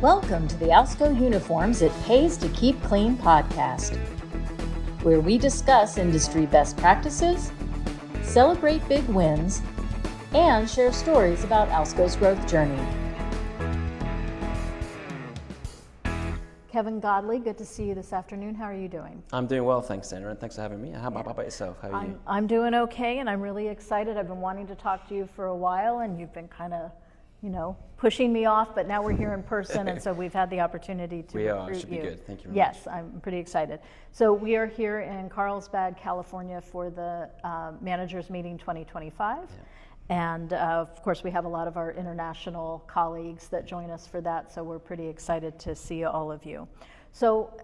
Welcome to the Alsco Uniforms It Pays to Keep Clean podcast, where we discuss industry best practices, celebrate big wins, and share stories about Alsco's growth journey. Kevin Godley, good to see you this afternoon. How are you doing? I'm doing well, thanks, Sandra, and thanks for having me. How about yourself? How are you? I'm doing okay, and I'm really excited. I've been wanting to talk to you for a while, and you've been kind of, pushing me off, but now we're here in person, and so we've had the opportunity to recruit you. It should be good. Thank you very much. Yes, much. I'm pretty excited. So we are here in Carlsbad, California for the Managers Meeting 2025. Yeah. And of course, we have a lot of our international colleagues that join us for that, so we're pretty excited to see all of you. So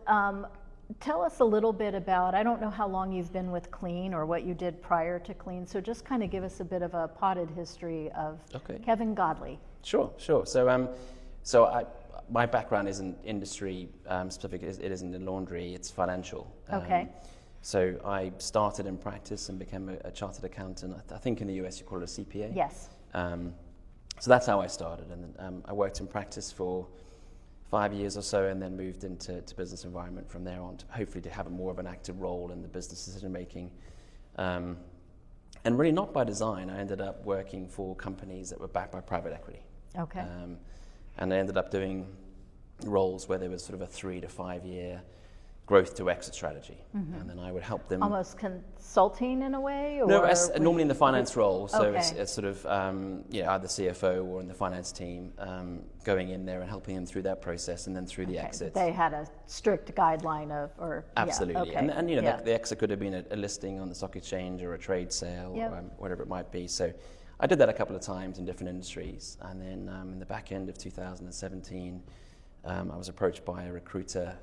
tell us a little bit about, I don't know how long you've been with CLEAN or what you did prior to CLEAN, so just kind of give us a bit of a potted history of Kevin Godley. Sure. My background isn't industry specific, it isn't in laundry, it's financial. So I started in practice and became a chartered accountant. I think in the US you call it a CPA. Yes. So that's how I started, and then I worked in practice for 5 years or so, and then moved into business environment from there on, to hopefully to have more of an active role in the business decision making. And really not by design. I ended up working for companies that were backed by private equity. Okay. And I ended up doing roles where there was sort of a 3 to 5 year growth to exit strategy, and then I would help them. Almost consulting in a way, or no, normally in the finance role. So it's sort of either CFO or in the finance team, going in there and helping them through that process, and then through the exit. They had a strict guideline of, absolutely, and the exit could have been a listing on the stock exchange or a trade sale, or whatever it might be. So I did that a couple of times in different industries, and then in the back end of 2017. I was approached by a recruiter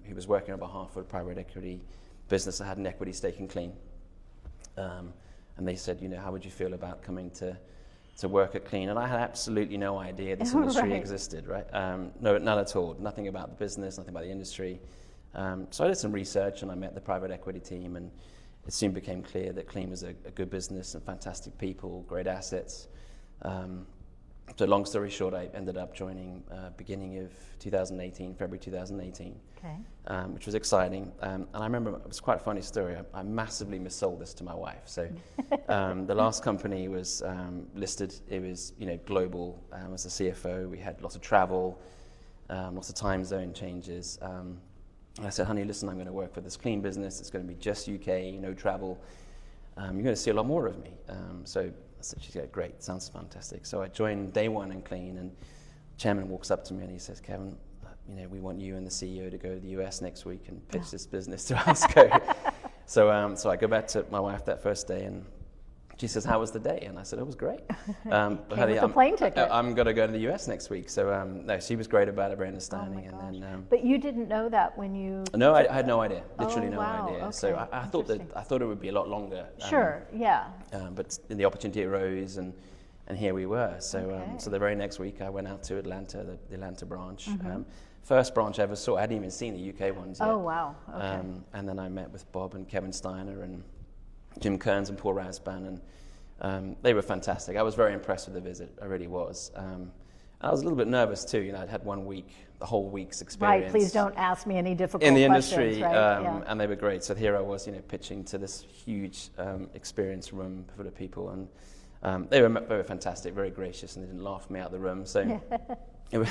who was working on behalf of a private equity business that had an equity stake in CLEAN. And they said, how would you feel about coming to work at CLEAN? And I had absolutely no idea this industry existed, right? No, none at all. Nothing about the business, nothing about the industry. So I did some research, and I met the private equity team, and it soon became clear that CLEAN was a good business and fantastic people, great assets. So long story short, I ended up joining beginning of 2018, February 2018, which was exciting. And I remember, it was quite a funny story. I massively missold this to my wife. So the last company was listed. It was global. As a CFO, we had lots of travel, lots of time zone changes. And I said, honey, listen, I'm going to work for this CLEAN business. It's going to be just UK, no travel. You're going to see a lot more of me. So I said, she's great, sounds fantastic. So I joined day one in CLEAN, and the chairman walks up to me and he says, Kevin, we want you and the CEO to go to the US next week and pitch this business to Alsco. So I go back to my wife that first day, and she says, how was the day? And I said, it was great. With the plane ticket. I'm going to go to the US next week. So no, she was great about it, very understanding. And then, but you didn't know that when you... No, I had no idea, literally no idea. Okay. So I thought it would be a lot longer. Sure, yeah. But the opportunity arose, and here we were. So so the very next week I went out to Atlanta, the Atlanta branch. First branch I ever saw. I hadn't even seen the UK ones yet. Oh, wow. Okay. And then I met with Bob and Kevin Steiner and Jim Kearns and Paul Rasban, and they were fantastic. I was very impressed with the visit. I really was. And I was a little bit nervous too. I'd had 1 week, the whole week's experience. Right. Please don't ask me any difficult questions. In the questions, industry, right? And they were great. So here I was, pitching to this huge experience room full of people, and they were fantastic, very gracious, and they didn't laugh me out of the room. So it was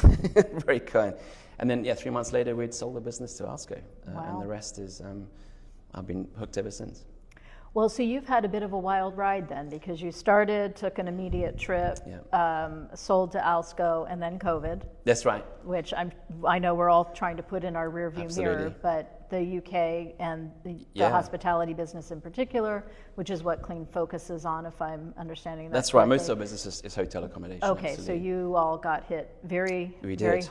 very kind. And then 3 months later, we'd sold the business to Alsco, and the rest is I've been hooked ever since. Well, so you've had a bit of a wild ride then, because you started, took an immediate trip, sold to Alsco, and then COVID. That's right. Which I know we're all trying to put in our rearview mirror, but the UK and the hospitality business in particular, which is what CLEAN focuses on, if I'm understanding that That's correctly. Right. Most of our business is hotel accommodation. Okay, absolutely. so you all got hit very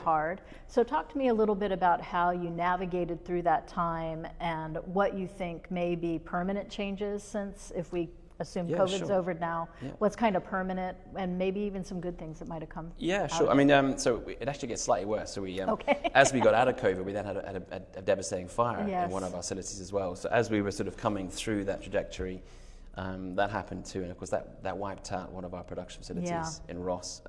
hard. So talk to me a little bit about how you navigated through that time, and what you think may be permanent changes since, if we assume COVID's over now, what's kind of permanent, and maybe even some good things that might have come sure. I mean, so it actually gets slightly worse. So we, as we got out of COVID, we then had a devastating fire in one of our facilities as well. So as we were sort of coming through that trajectory, that happened too. And of course that wiped out one of our production facilities in Ross.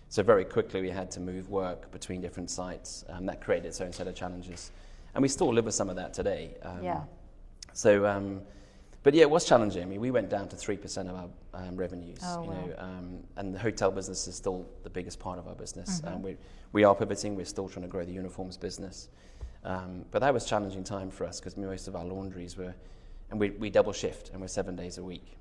So very quickly we had to move work between different sites. That created its own set of challenges. And we still live with some of that today. But yeah, it was challenging. I mean, we went down to 3% of our revenues, and the hotel business is still the biggest part of our business. We are pivoting. We're still trying to grow the uniforms business. But that was a challenging time for us because most of our laundries were, and we double shift and we're 7 days a week.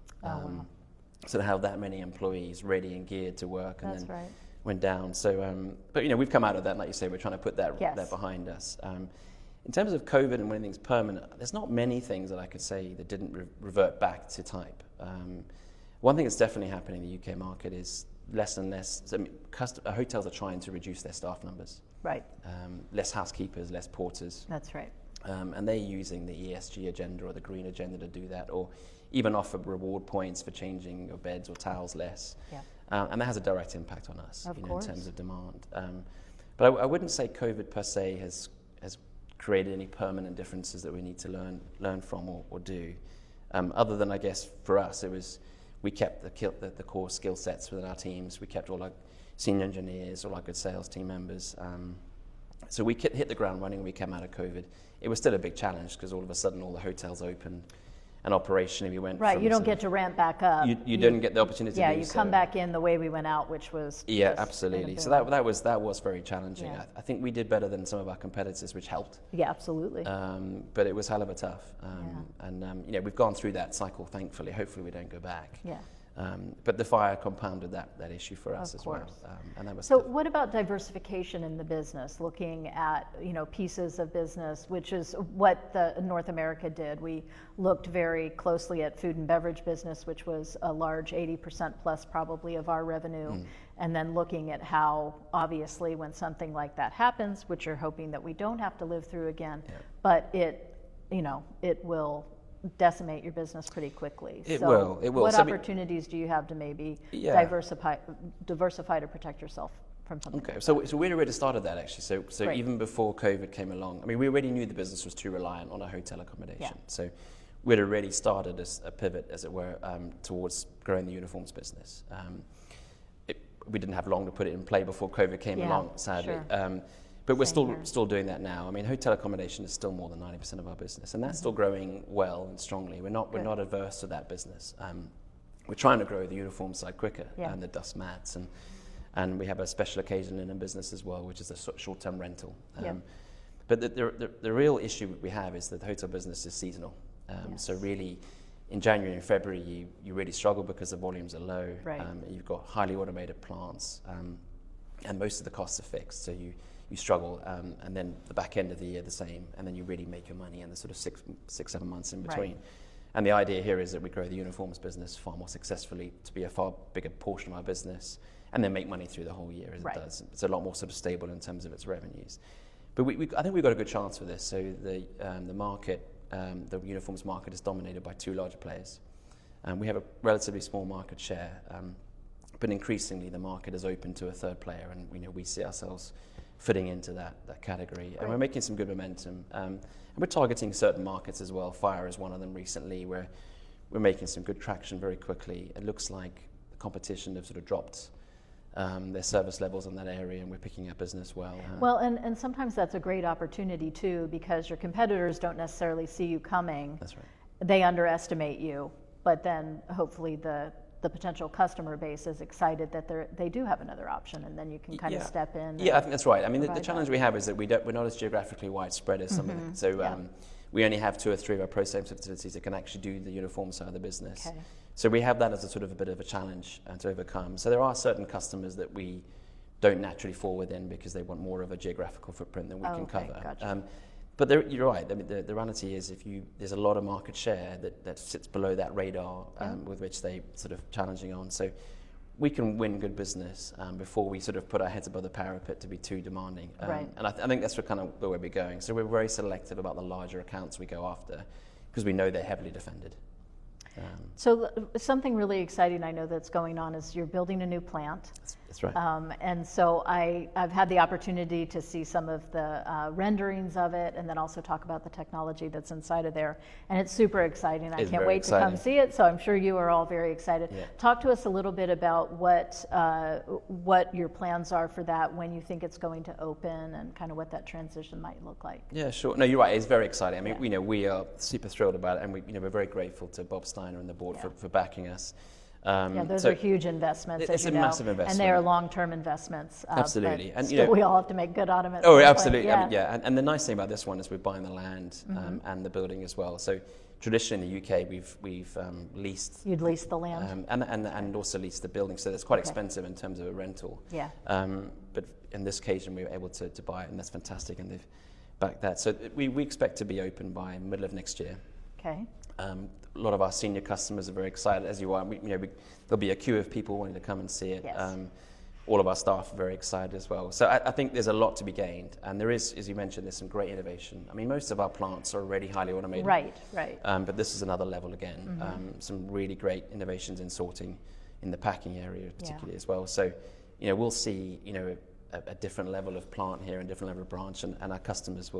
So to have that many employees ready and geared to work and then went down. So, but we've come out of that, and like you say, we're trying to put that behind us. In terms of COVID and when things permanent, there's not many things that I could say that didn't revert back to type. One thing that's definitely happening in the UK market is less and less. So, hotels are trying to reduce their staff numbers. Right. Less housekeepers, less porters. That's right. And they're using the ESG agenda or the green agenda to do that, or even offer reward points for changing your beds or towels less. Yeah. And that has a direct impact on us, in terms of demand. But I wouldn't say COVID per se has created any permanent differences that we need to learn from or do. Other than, I guess, for us, it was we kept the core skill sets within our teams. We kept all our senior engineers, all our good sales team members. So we hit the ground running when we came out of COVID. It was still a big challenge because all of a sudden all the hotels opened. And operationally, we went right. You don't get to ramp back up. You didn't get the opportunity. Yeah, to do you come back in the way we went out, which was absolutely. So that was very challenging. Yeah. I think we did better than some of our competitors, which helped. Yeah, absolutely. But it was hell of a tough. And we've gone through that cycle. Thankfully, hopefully we don't go back. Yeah. But the fire compounded that issue for us as well. And that was so. What about diversification in the business? Looking at pieces of business, which is what the North America did. We looked very closely at food and beverage business, which was a large 80% plus probably of our revenue, and then looking at how obviously when something like that happens, which you're hoping that we don't have to live through again, but it will decimate your business pretty quickly. It will. What opportunities do you have to maybe diversify to protect yourself from something? Okay, so we'd already started that actually. So even before COVID came along, I mean, we already knew the business was too reliant on our hotel accommodation. Yeah. So we'd already started a pivot, as it were, towards growing the uniforms business. We didn't have long to put it in play before COVID came along, sadly. Sure. But we're still doing that now. I mean, hotel accommodation is still more than 90% of our business, and that's still growing well and strongly. We're not averse to that business. We're trying to grow the uniform side quicker and the dust mats, and we have a special occasion in business as well, which is a short-term rental. But the real issue we have is that the hotel business is seasonal. So really, in January and February, you really struggle because the volumes are low. Right. You've got highly automated plants, and most of the costs are fixed. So you struggle, and then the back end of the year the same, and then you really make your money in the sort of 6-7 months in between. Right. And the idea here is that we grow the uniforms business far more successfully to be a far bigger portion of our business, and then make money through the whole year as it does. It's a lot more sort of stable in terms of its revenues. But I think we've got a good chance for this. So the market, the uniforms market is dominated by 2 larger players. We have a relatively small market share, but increasingly the market is open to a 3rd player, and we see ourselves fitting into that category. Right. And we're making some good momentum. And we're targeting certain markets as well. Fire is one of them recently, where we're making some good traction very quickly. It looks like the competition have sort of dropped their service levels in that area, and we're picking up business well. Well, and sometimes that's a great opportunity too, because your competitors don't necessarily see you coming. That's right. They underestimate you, but then hopefully the potential customer base is excited that they do have another option, and then you can kind of step in. Yeah, I think that's right. I mean, the challenge we have is that we're not as geographically widespread as some of them. So we only have 2 or 3 of our processing facilities that can actually do the uniform side of the business. Okay. So we have that as a sort of a bit of a challenge to overcome. So there are certain customers that we don't naturally fall within because they want more of a geographical footprint than we can cover. Gotcha. But you're right. I mean, the reality is, there's a lot of market share that sits below that radar with which they sort of challenging on. So we can win good business before we sort of put our heads above the parapet to be too demanding. And I think that's kind of where we're going. So we're very selective about the larger accounts we go after because we know they're heavily defended. So something really exciting I know that's going on is you're building a new plant. That's right. And so I've had the opportunity to see some of the renderings of it, and then also talk about the technology that's inside of there. And it's super exciting. I can't wait to come see it, so I'm sure you are all very excited. Yeah. Talk to us a little bit about what your plans are for that, when you think it's going to open, and kind of what that transition might look like. Yeah, sure. No, you're right. It's very exciting. I mean, we are super thrilled about it, and we're very grateful to Bob Steiner and the board for backing us. Those are huge investments. It's a massive investment, and they are long-term investments. Absolutely, and we all have to make good on them. Oh, absolutely. And the nice thing about this one is we're buying the land and the building as well. So traditionally in the UK, we've leased. You'd lease the land, and also leased the building. So that's quite expensive in terms of a rental. Yeah. But in this occasion, we were able to buy it, and that's fantastic. And they've backed that. So we expect to be open by middle of next year. Okay. A lot of our senior customers are very excited, as you are. There'll be a queue of people wanting to come and see it. Yes. All of our staff are very excited as well. So I think there's a lot to be gained, and there is, as you mentioned, there's some great innovation. I mean, most of our plants are already highly automated. Right. But this is another level again. Some really great innovations in sorting, in the packing area particularly as well. So, we'll see, a different level of plant here and different level of branch, and our customers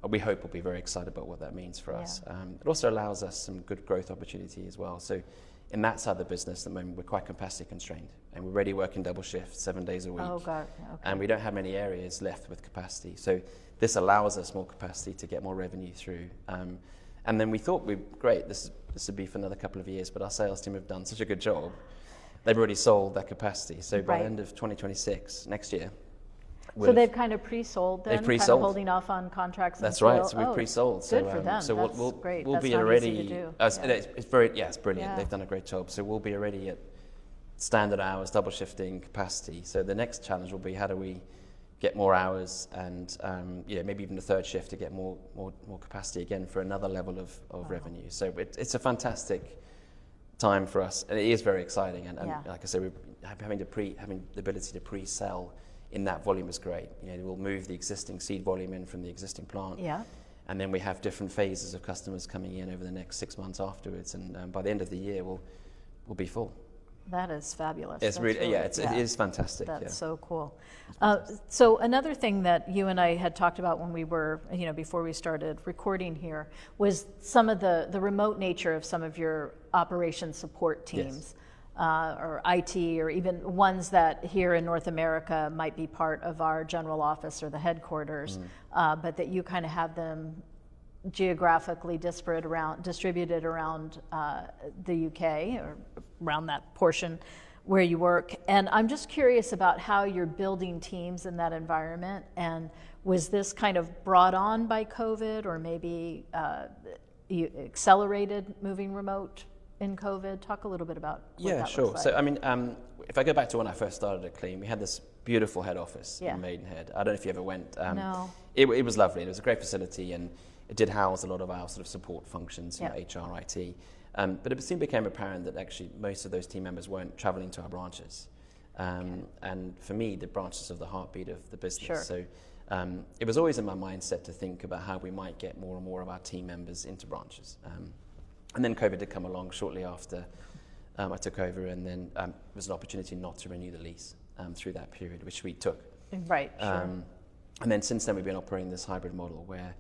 we hope will be very excited about what that means for us. It also allows us some good growth opportunity as well. So in that side of the business, at the moment, we're quite capacity constrained, and we're already working double shift 7 days a week. Oh, God. Okay. And we don't have many areas left with capacity. So this allows us more capacity to get more revenue through. And then we thought, great, this would be for another couple of years, but our sales team have done such a good job. They've already sold that capacity. So by the end of 2026, next year, so they've kind of pre-sold then? They've pre-sold. Kind of holding off on contracts. That's right. So we've pre-sold. Good for them. So That's we'll great. We'll That's be not already. Easy to do. It's brilliant. Yeah. They've done a great job. So we'll be already at standard hours, double shifting capacity. So the next challenge will be, how do we get more hours and maybe even a third shift to get more capacity again for another level of revenue. So it's a fantastic time for us, and it is very exciting. And like I said, we're having the ability to pre-sell in that volume is great. We'll move the existing seed volume in from the existing plant. Yeah. And then we have different phases of customers coming in over the next 6 months afterwards, and by the end of the year, we'll be full. That is fabulous. It's it is fantastic. That's so cool. So another thing that you and I had talked about when we were, before we started recording here, was some of the remote nature of some of your operation support teams. Yes. Or IT, or even ones that here in North America might be part of our general office or the headquarters, but that you kind of have them geographically distributed around the UK, or around that portion where you work. And I'm just curious about how you're building teams in that environment, and was this kind of brought on by COVID, or maybe you accelerated moving remote in COVID? Talk a little bit about what that sure. looks like. So I mean, if I go back to when I first started at CLEAN, we had this beautiful head office in Maidenhead. I don't know if you ever went. No. It was lovely. It was a great facility, and it did house a lot of our sort of support functions, HR, IT. But it soon became apparent that actually most of those team members weren't traveling to our branches. And for me, the branches are the heartbeat of the business. Sure. So it was always in my mindset to think about how we might get more and more of our team members into branches. And then COVID did come along shortly after I took over, and then there was an opportunity not to renew the lease through that period, which we took. Right, sure. And then since then, we've been operating this hybrid model where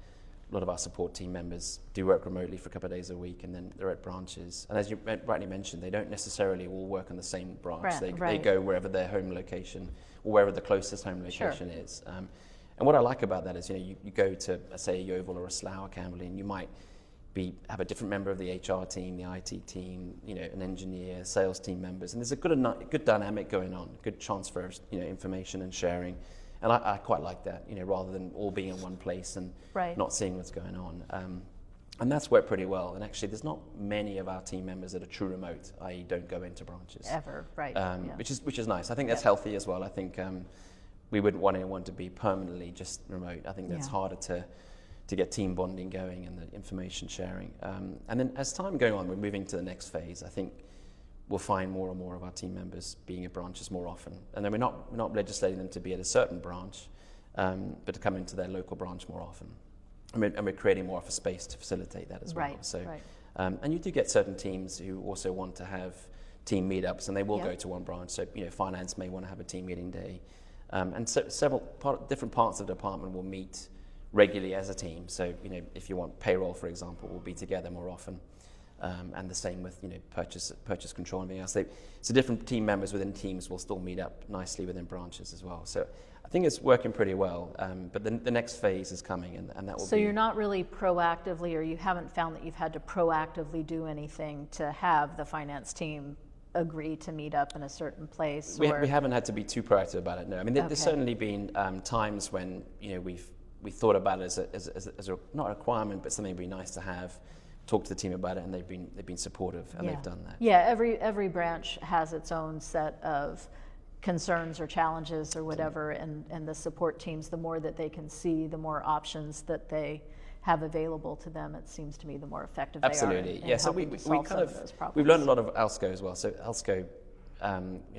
a lot of our support team members do work remotely for a couple of days a week, and then they're at branches. And as you rightly mentioned, they don't necessarily all work on the same branch. They go wherever their home location, or wherever the closest home location is. And what I like about that is, you go to, say, a Yeovil or a Slough or Camberley, and you might have a different member of the HR team, the IT team, an engineer, sales team members, and there's a good dynamic going on, good transfer of information and sharing, and I quite like that, rather than all being in one place and not seeing what's going on, and that's worked pretty well. And actually, there's not many of our team members that are true remote, i.e., don't go into branches ever, right? Which is nice. I think that's healthy as well. I think we wouldn't want anyone to be permanently just remote. I think that's harder to get team bonding going and the information sharing. And then as time going on, we're moving to the next phase. I think we'll find more and more of our team members being at branches more often. And then we're not legislating them to be at a certain branch, but to come into their local branch more often. And we're creating more of a space to facilitate that as well. And you do get certain teams who also want to have team meetups, and they will go to one branch. So finance may want to have a team meeting day, and so several different parts of the department will meet regularly as a team. So if you want payroll, for example, we'll be together more often. And the same with purchase control and everything else. So different team members within teams will still meet up nicely within branches as well. So I think it's working pretty well. But the next phase is coming, and that will be. So you're not really proactively, or you haven't found that you've had to proactively do anything to have the finance team agree to meet up in a certain place? We haven't had to be too proactive about it. No, I mean there's certainly been times when we thought about it as a not a requirement, but something that'd be nice to have. Talk to the team about it, and they've been supportive, and they've done that. Yeah, every branch has its own set of concerns or challenges or whatever, and the support teams, the more that they can see, the more options that they have available to them, it seems to me the more effective they are. Absolutely, yeah. So we've learned a lot of ALSCO as well. So ALSCO,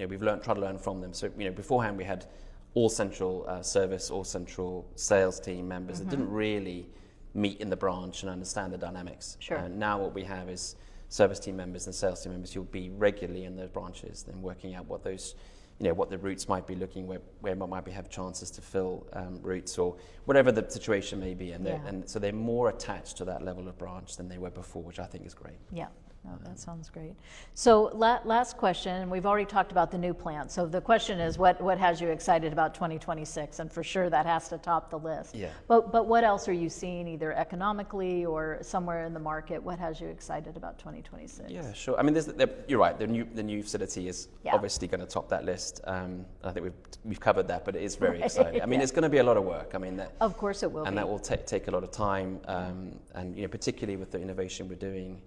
we've tried to learn from them. So beforehand we had all central service, all central sales team members that didn't really meet in the branch and understand the dynamics. Sure. And now what we have is service team members and sales team members who'll be regularly in those branches, then working out what those, what the routes might be looking, where might have chances to fill routes or whatever the situation may be. And so they're more attached to that level of branch than they were before, which I think is great. Yeah. No, that sounds great. So last question, and we've already talked about the new plant. So the question is, what has you excited about 2026? And for sure, that has to top the list. Yeah. But what else are you seeing, either economically or somewhere in the market? What has you excited about 2026? Yeah, sure. I mean, you're right. The new facility is obviously going to top that list. I think we've covered that, but it is very exciting. I mean, it's going to be a lot of work. I mean, of course it will. And that will take a lot of time. And particularly with the innovation we're doing,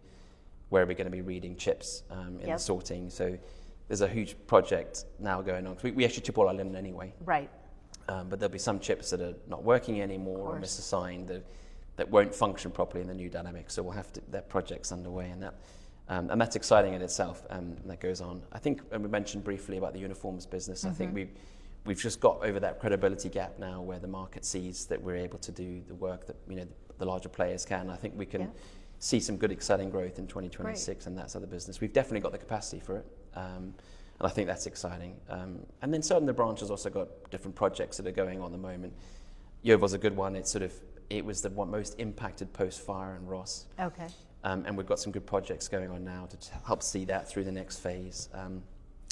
where we're going to be reading chips in the sorting. So there's a huge project now going on. We actually chip all our linen anyway. Right. But there'll be some chips that are not working anymore or misassigned that won't function properly in the new dynamics. So we'll have to, that project's underway, and that's exciting in itself, and that goes on. I think, and we mentioned briefly about the uniforms business, I think we've just got over that credibility gap now where the market sees that we're able to do the work that the larger players can. I think we can see some good exciting growth in 2026 and that side of the business. We've definitely got the capacity for it, and I think that's exciting. And then certainly the branch has also got different projects that are going on at the moment. Yeovil's a good one. It was the one most impacted post-fire in Ross. Okay. And we've got some good projects going on now to help see that through the next phase.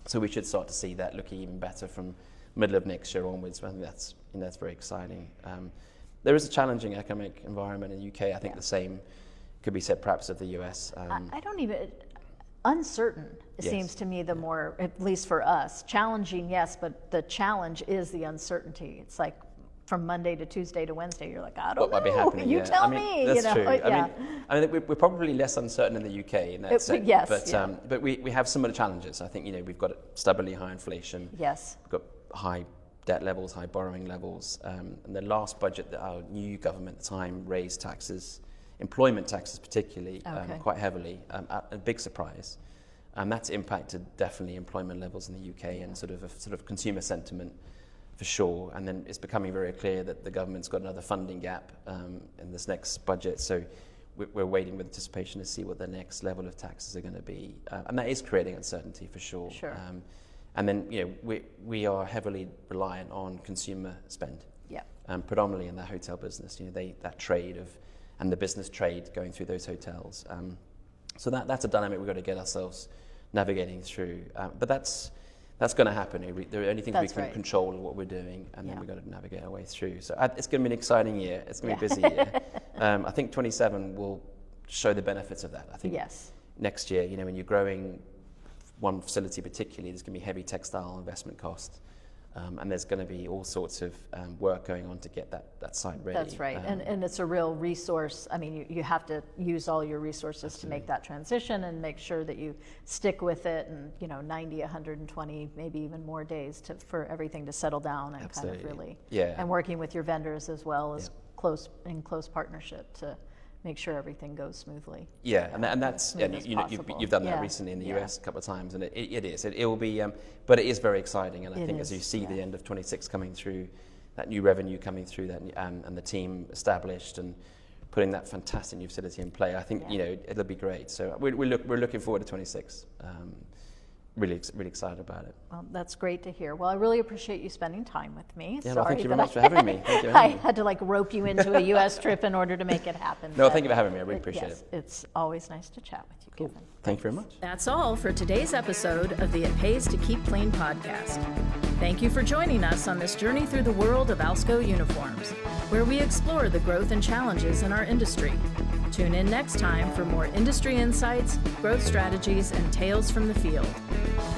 So we should start to see that looking even better from middle of next year onwards. I think that's very exciting. There is a challenging economic environment in the UK. I think the same could be said perhaps of the US. I don't even, uncertain seems to me the more, at least for us, challenging, yes, but the challenge is the uncertainty. It's like from Monday to Tuesday to Wednesday, you're like, I don't know, might be happening, you tell me. That's true. I mean, we're probably less uncertain in the UK in that sense. Yes, but we have similar challenges. I think, we've got stubbornly high inflation. Yes. We've got high debt levels, high borrowing levels. And the last budget that our new government at the time raised taxes, employment taxes particularly, quite heavily, a big surprise. That's impacted definitely employment levels in the UK and sort of consumer sentiment for sure. And then it's becoming very clear that the government's got another funding gap in this next budget. So we're waiting with anticipation to see what the next level of taxes are going to be. And that is creating uncertainty for sure. And then we are heavily reliant on consumer spend. Yeah. Predominantly in the hotel business. That trade and the business trade going through those hotels. So that's a dynamic we've got to get ourselves navigating through. But that's going to happen. There are only things we can control of what we're doing, and then we've got to navigate our way through. So it's going to be an exciting year. It's going to be a busy year. I think 27 will show the benefits of that. I think next year, when you're growing one facility particularly, there's going to be heavy textile investment cost. And there's going to be all sorts of work going on to get that site ready. That's right, and it's a real resource. I mean, you have to use all your resources to make that transition and make sure that you stick with it, and 90, 120, maybe even more days for everything to settle down and kind of really, and working with your vendors as well as in close partnership to make sure everything goes smoothly. Yeah, and that's you've done that recently in the US a couple of times, and it will be, but it is very exciting. And I think as you see the end of 26 coming through, that new revenue coming through, that and the team established and putting that fantastic new facility in play, I think it'll be great. So we're looking forward to 26, really excited about it. Well, that's great to hear. Well, I really appreciate you spending time with me. Yeah, thank you very much for having me. Thank you for having me. I had to rope you into a U.S. trip in order to make it happen. No, thank you for having me. I really appreciate it. It's always nice to chat with you, Cool. Kevin. Thank you very much. That's all for today's episode of the It Pays to Keep Clean podcast. Thank you for joining us on this journey through the world of Alsco uniforms, where we explore the growth and challenges in our industry. Tune in next time for more industry insights, growth strategies, and tales from the field.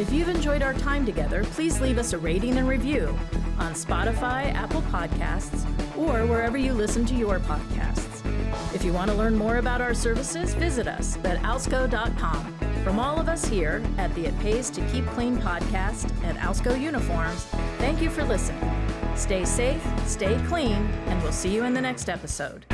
If you've enjoyed our time together, please leave us a rating and review on Spotify, Apple Podcasts, or wherever you listen to your podcasts. If you want to learn more about our services, visit us at alsco.com. From all of us here at the It Pays to Keep Clean podcast at Alsco Uniforms, thank you for listening. Stay safe, stay clean, and we'll see you in the next episode.